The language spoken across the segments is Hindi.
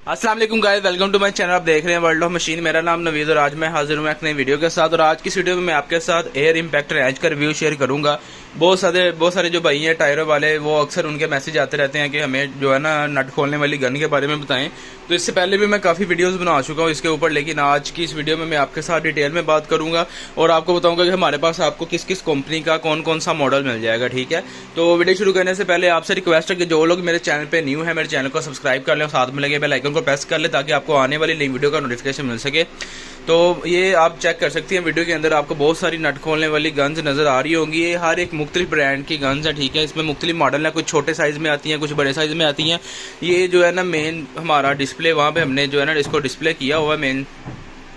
अस्सलाम वालेकुम guys, welcome to my channel. आप देख रहे हैं वर्ल्ड ऑफ मशीन। मेरा नाम नवीद और आज मैं हाजिर हूँ एक नई वीडियो के साथ। और आज की वीडियो में मैं आपके साथ एयर इम्पैक्ट रेंज का रिव्यू शेयर करूंगा। बहुत सारे जो भाई हैं टायरों वाले, वो अक्सर उनके मैसेज आते रहते हैं कि हमें जो है ना नट खोलने वाली गन के बारे में बताएं। तो इससे पहले भी मैं काफ़ी वीडियोस बना चुका हूँ इसके ऊपर, लेकिन आज की इस वीडियो में मैं आपके साथ डिटेल में बात करूंगा और आपको बताऊंगा कि हमारे पास आपको किस किस कंपनी का कौन कौन सा मॉडल मिल जाएगा। ठीक है, तो वीडियो शुरू करने से पहले आपसे रिक्वेस्ट है कि जो लोग मेरे चैनल पर न्यू है मेरे चैनल को सब्सक्राइब कर लें और साथ में लगे बेल आइकन को प्रेस कर ले ताकि आपको आने वाली नई वीडियो का नोटिफिकेशन मिल सके। तो ये आप चेक कर सकती हैं, वीडियो के अंदर आपको बहुत सारी नट खोलने वाली गन्स नज़र आ रही होंगी। ये हर एक मुख्तलिफ ब्रांड की गन्स है। ठीक है, इसमें मुख्तलिफ मॉडल है, कुछ छोटे साइज़ में आती हैं, कुछ बड़े साइज़ में आती हैं। ये जो है ना मेन हमारा डिस्प्ले, वहाँ पे हमने जो है ना इसको डिस्प्ले किया हुआ है मेन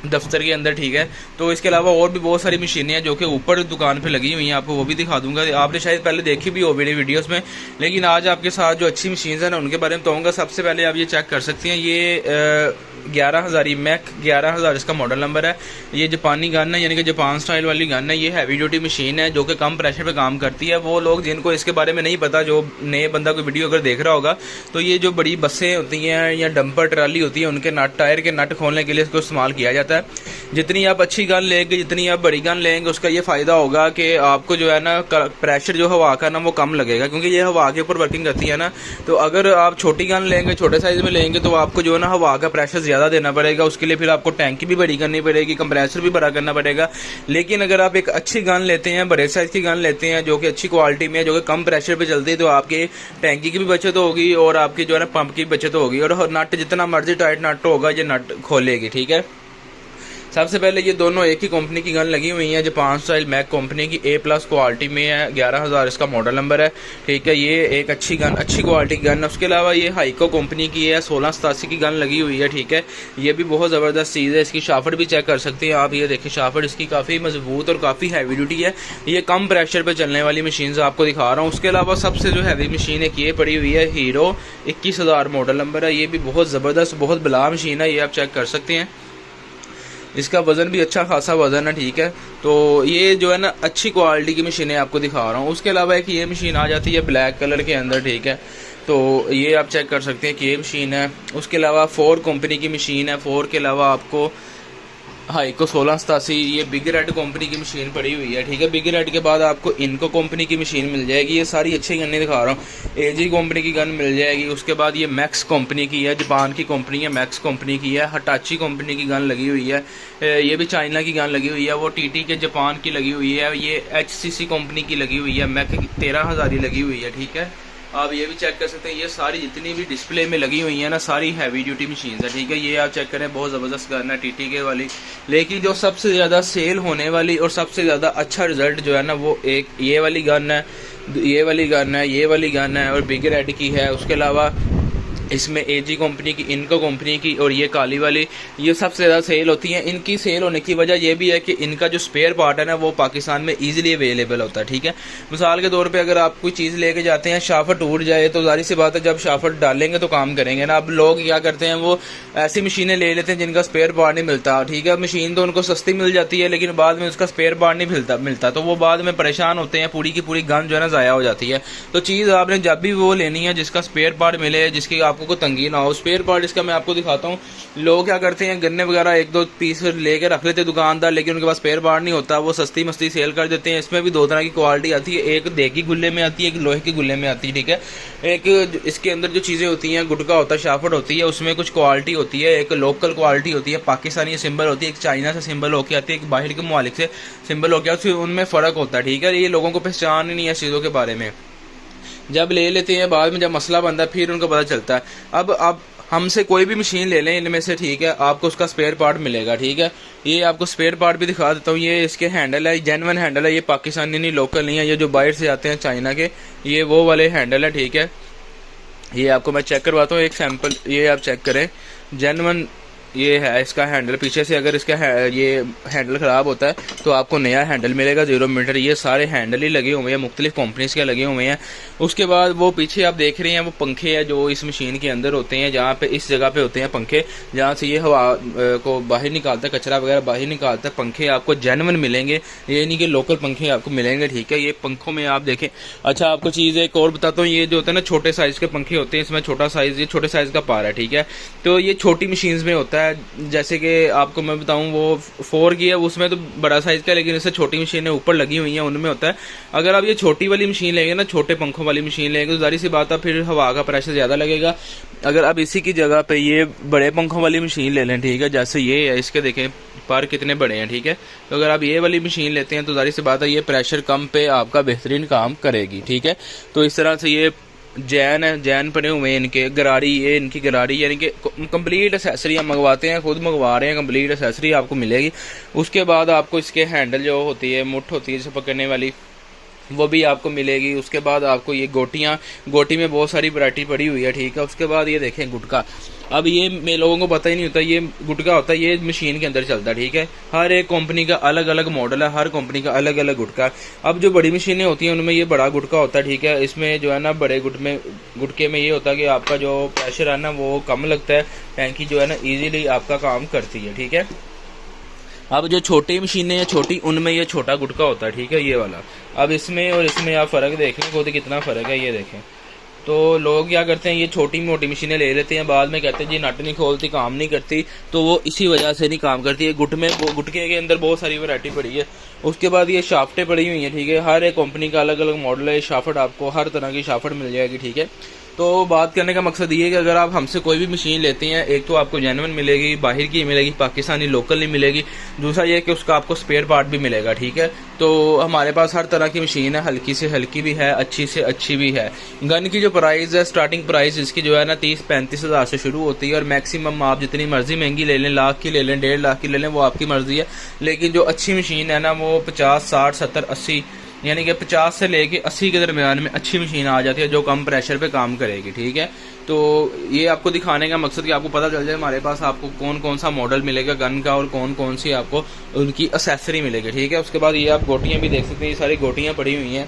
दफ्तर के अंदर। ठीक है, तो इसके अलावा और भी बहुत सारी मशीनें हैं जो कि ऊपर दुकान पे लगी हुई हैं, आपको वो भी दिखा दूंगा। आपने शायद पहले देखी भी हो वीडियोस में, लेकिन आज आपके साथ जो अच्छी मशीन्स हैं ना उनके बारे में बताऊंगा। सबसे पहले आप ये चेक कर सकती हैं, ये 11,000 मैक 11,000 इसका मॉडल नंबर है। ये जापानी गन है, यानी कि जापान स्टाइल वाली गन है। ये हैवी ड्यूटी मशीन है जो कि कम प्रेशर पे काम करती है। वो लोग जिनको इसके बारे में नहीं पता, जो नए बंदा कोई वीडियो अगर देख रहा होगा, तो ये जो बड़ी बसें होती हैं या डंपर ट्राली होती है, उनके नट टायर के नट खोलने के लिए इसको इस्तेमाल किया जाता है। जितनी आप अच्छी गन लेंगे, जितनी आप बड़ी गन लेंगे, उसका ये फ़ायदा होगा कि आपको जो है ना प्रेशर जो हवा का ना वो कम लगेगा, क्योंकि ये हवा के ऊपर वर्किंग करती है ना। तो अगर आप छोटी गन लेंगे, छोटे साइज़ में लेंगे, तो आपको जो है ना हवा का प्रेशर ज़्यादा देना पड़ेगा। उसके लिए फिर आपको टैंकी भी बड़ी करनी पड़ेगी, कंप्रेसर भी बड़ा करना पड़ेगा। लेकिन अगर आप एक अच्छी गन लेते हैं, बड़े साइज़ की गन लेते हैं जो कि अच्छी क्वालिटी में है, जो कि कम प्रेशर पे चलती है, तो आपकी टैंकी की भी बचत होगी और आपकी जो है ना पंप की बचत होगी। और नट जितना मर्जी टाइट नट होगा, ये नट खोलेगी। ठीक है, सबसे पहले ये दोनों एक ही कंपनी की गन लगी हुई है, जापान स्टाइल मैक कंपनी की A+ क्वालिटी में है। 11,000 इसका मॉडल नंबर है। ठीक है, ये एक अच्छी गन, अच्छी क्वालिटी की गन है। उसके अलावा ये हाइको कंपनी की है, 1687 की गन लगी हुई है। ठीक है, ये भी बहुत ज़बरदस्त चीज़ है। इसकी शाफट भी चेक कर सकते हैं आप, ये देखिए शाफट इसकी काफ़ी मजबूत और काफ़ी हैवी ड्यूटी है। ये कम प्रेशर पर चलने वाली मशीन आपको दिखा रहा हूँ। उसके अलावा सबसे जो हैवी मशीन एक ये पड़ी हुई है, हीरो 21,000 मॉडल नंबर है। ये भी बहुत ज़बरदस्त, बहुत बला मशीन है, ये आप चेक कर सकते हैं। इसका वज़न भी अच्छा खासा वज़न है। ठीक है, तो ये जो है ना अच्छी क्वालिटी की मशीनें आपको दिखा रहा हूँ। उसके अलावा एक ये मशीन आ जाती है ब्लैक कलर के अंदर। ठीक है, तो ये आप चेक कर सकते हैं कि ये मशीन है। उसके अलावा 4 कंपनी की मशीन है। 4 के अलावा आपको हाइको 1687, ये बिग रेड कंपनी की मशीन पड़ी हुई है। ठीक है, बिग रेड के बाद आपको इनको कंपनी की मशीन मिल जाएगी। ये सारी अच्छी गन्ने दिखा रहा हूँ। एजी कंपनी की गन मिल जाएगी। उसके बाद ये मैक्स कंपनी की है, जापान की कंपनी है, मैक्स कंपनी की है। हटाची कंपनी की गन लगी हुई है। ये भी चाइना की गन लगी हुई है। वो टीटी के जापान की लगी हुई है। ये HCC कंपनी की लगी हुई है, मैक 13,000 की लगी हुई है। ठीक है, आप ये भी चेक कर सकते हैं। ये सारी जितनी भी डिस्प्ले में लगी हुई है ना, सारी हैवी ड्यूटी मशीन है। ठीक है, ये आप चेक करें, बहुत ज़बरदस्त गन है टीटी के वाली। लेकिन जो सबसे ज़्यादा सेल होने वाली और सबसे ज़्यादा अच्छा रिजल्ट जो है ना, वो एक ये वाली गन है, ये वाली गन है, ये वाली गन है और बिग रेड की है। उसके अलावा इसमें एजी कंपनी की, इनको कंपनी की और ये काली वाली, ये सबसे ज़्यादा सेल होती हैं। इनकी सेल होने की वजह यह भी है कि इनका जो स्पेयर पार्ट है ना, वो पाकिस्तान में इजीली अवेलेबल होता है। ठीक है, मिसाल के तौर पे अगर आप कोई चीज़ लेके जाते हैं, शाफट टूट जाए, तो जाहिर सी बात है जब शाफट डालेंगे तो काम करेंगे ना। अब लोग क्या करते हैं, वो ऐसी मशीनें ले लेते हैं जिनका स्पेयर पार्ट नहीं मिलता। ठीक है, मशीन तो उनको सस्ती मिल जाती है, लेकिन बाद में उसका स्पेयर पार्ट नहीं मिलता, तो वो बाद में परेशान होते हैं, पूरी की पूरी गन जो है ना ज़ाया हो जाती है। तो चीज़ आपने जब भी वो लेनी है जिसका स्पेयर पार्ट मिले, जिसकी आपको कोई तंगी ना हो। स्पेयर पार्ट इसका मैं आपको दिखाता हूँ। लोग क्या करते हैं, गन्ने वगैरह 1-2 पीस लेके रख लेते दुकानदार, लेकिन उनके पास स्पेयर पार्ट नहीं होता, वो सस्ती मस्ती सेल कर देते हैं। इसमें भी 2 तरह की क्वालिटी आती है, एक देगी गुल्ले में आती है, एक लोहे के गुल्ले में आती है। ठीक है, एक इसके अंदर जो चीज़ें होती हैं, गुटका होता है, शाफट होती है, उसमें कुछ क्वालिटी होती है। एक लोकल क्वालिटी होती है, पाकिस्तानी सिंबल होती है, एक चाइना से सिंबल होकर आती है, एक बाहर के ममालिक से सिंबल होकर आती है, उनमें फ़र्क होता है। ठीक है, ये लोगों को पहचान ही नहीं है इस चीज़ों के बारे में। जब ले लेते हैं, बाद में जब मसला बनता है, फिर उनको पता चलता है। अब हमसे कोई भी मशीन ले लें इनमें से, ठीक है, आपको उसका स्पेयर पार्ट मिलेगा। ठीक है, ये आपको स्पेयर पार्ट भी दिखा देता हूँ। ये इसके हैंडल है, जेन्युइन हैंडल है, ये पाकिस्तानी नहीं, लोकल नहीं है। ये जो बाहर से आते हैं चाइना के, ये वो वाले हैंडल है। ठीक है, ये आपको मैं चेक करवाता हूँ एक सैंपल, ये आप चेक करें, जेन्युइन ये है इसका हैंडल पीछे से, अगर इसका ये हैंडल ख़राब होता है तो आपको नया हैंडल मिलेगा 0 मीटर। ये सारे हैंडल ही लगे हुए हैं, मुख्तलिफ कंपनीज के लगे हुए हैं। उसके बाद वो पीछे आप देख रहे हैं वो पंखे हैं जो इस मशीन के अंदर होते हैं, जहाँ पे इस जगह पे होते हैं पंखे, जहाँ से ये हवा को बाहर निकालता है, कचरा वगैरह बाहर निकालता है। पंखे आपको जेन्युइन मिलेंगे, ये नहीं कि लोकल पंखे आपको मिलेंगे, ठीक है। ये पंखों में आप देखें। अच्छा, आपको चीज़ एक और बताता हूँ, ये जो होता है ना छोटे साइज़ के पंखे होते हैं, इसमें छोटा साइज़, ये छोटे साइज़ का पार है, ठीक है। तो ये छोटी मशीन्स में होता है, जैसे कि आपको मैं बताऊं वो 4 की है, उसमें तो बड़ा साइज का है, लेकिन इससे छोटी मशीनें ऊपर लगी हुई हैं, उनमें होता है। अगर आप ये छोटी वाली मशीन लेंगे ना, छोटे पंखों वाली मशीन लेंगे, तो जाहिर सी बात है फिर हवा का प्रेशर ज़्यादा लगेगा। अगर आप इसी की जगह पे ये बड़े पंखों वाली मशीन ले लें, ठीक है, जैसे ये है, इसके देखें पर कितने बड़े हैं, ठीक है। तो अगर आप ये वाली मशीन लेते हैं तो जाहिर सी बात है ये प्रेशर कम पे आपका बेहतरीन काम करेगी, ठीक है। तो इस तरह से ये जैन है, जैन पड़े हुए हैं इनके, गरारी, ये इनकी गरारी, यानी कि कंप्लीट एसेसरी हम मंगवाते हैं, खुद मंगवा रहे हैं, कंप्लीट एसेसरी आपको मिलेगी। उसके बाद आपको इसके हैंडल जो होती है, मुठ होती है इसे पकड़ने वाली, वो भी आपको मिलेगी। उसके बाद आपको ये गोटियाँ, गोटी में बहुत सारी वैरायटी पड़ी हुई है, ठीक है। उसके बाद ये देखें गुटका, अब ये लोगों को पता ही नहीं होता, ये गुटका होता है, ये मशीन के अंदर चलता है, ठीक है। हर एक कंपनी का अलग अलग मॉडल है, हर कंपनी का अलग अलग गुटका है। अब जो बड़ी मशीनें होती हैं उनमें ये बड़ा गुटका होता है, ठीक है। इसमें जो है ना बड़े गुटके में ये होता है कि आपका जो प्रेशर है ना वो कम लगता है, टैंकी जो है ना ईजीली आपका काम करती है, ठीक है। अब जो छोटी मशीनें हैं छोटी, उनमें ये छोटा गुटका होता है, ठीक है, ये वाला। अब इसमें और इसमें आप फ़र्क देखने को कितना फ़र्क है, ये देखें। तो लोग क्या करते हैं, ये छोटी मोटी मशीनें ले लेते हैं, बाद में कहते हैं जी नट नहीं खोलती, काम नहीं करती, तो वो इसी वजह से नहीं काम करती है। गुटके के अंदर बहुत सारी वैरायटी पड़ी है। उसके बाद ये शाफ्टें पड़ी हुई हैं, ठीक है। हर एक कंपनी का अलग अलग मॉडल है, शाफ्ट आपको हर तरह की शाफ्ट मिल जाएगी, ठीक है। तो बात करने का मकसद ये है कि अगर आप हमसे कोई भी मशीन लेते हैं, एक तो आपको जेन्युइन मिलेगी, बाहर की मिलेगी, पाकिस्तानी लोकल नहीं मिलेगी। दूसरा ये है कि उसका आपको स्पेयर पार्ट भी मिलेगा, ठीक है। तो हमारे पास हर तरह की मशीन है, हल्की से हल्की भी है, अच्छी से अच्छी भी है। गन की जो प्राइस है, स्टार्टिंग प्राइस इसकी जो है ना 30-35 हज़ार से शुरू होती है, और मैक्सिमम आप जितनी मर्जी महंगी ले लें, लाख की ले लें, 1.5 लाख की ले लें, वो आपकी मर्जी है। लेकिन जो अच्छी मशीन है ना वो 50, 60, 70, 80, यानी कि 50 से लेके 80 के दरमियान में अच्छी मशीन आ जाती है जो कम प्रेशर पे काम करेगी, ठीक है। तो ये आपको दिखाने का मकसद कि आपको पता चल जाए हमारे पास आपको कौन कौन सा मॉडल मिलेगा गन का, और कौन कौन सी आपको उनकी एक्सेसरी मिलेगी, ठीक है। उसके बाद ये आप गोटियाँ भी देख सकते हैं, ये सारी गोटियाँ पड़ी हुई हैं,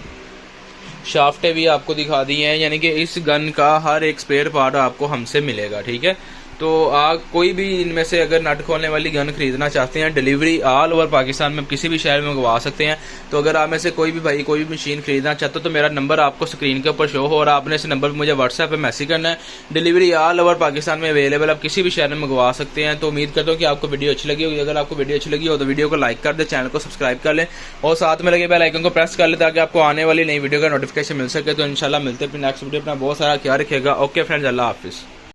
शाफ्टें भी आपको दिखा दी हैं, यानी कि इस गन का हर एक स्पेयर पार्ट आपको हमसे मिलेगा, ठीक है। तो आप कोई भी इनमें से अगर नट खोलने वाली गन खरीदना चाहते हैं, डिलीवरी ऑल ओवर पाकिस्तान में किसी भी शहर में मंगवा सकते हैं। तो अगर आप में से कोई भी भाई कोई भी मशीन खरीदना चाहते हो तो मेरा नंबर आपको स्क्रीन के ऊपर शो हो, और आपने इस नंबर पर मुझे व्हाट्सएप पे मैसेज करना है। डिलीवरी ऑल ओवर पाकिस्तान में अवेलेबल, आप किसी भी शहर में मंगवा सकते हैं। तो उम्मीद करता हूँ कि आपको वीडियो अच्छी लगी होगी। अगर आपको वीडियो अच्छी लगी हो तो वीडियो को लाइक कर दें, चैनल को सब्सक्राइब कर लें, और साथ में लगे बेल आइकन को प्रेस कर लें ताकि आपको आने वाली नई वीडियो का नोटिफिकेशन मिल सके। तो इंशाल्लाह मिलते हैं अपनी नेक्स्ट वीडियो। अपना बहुत सारा ख्याल रखिएगा। ओके फ्रेंड्स, अल्लाह हाफिज़।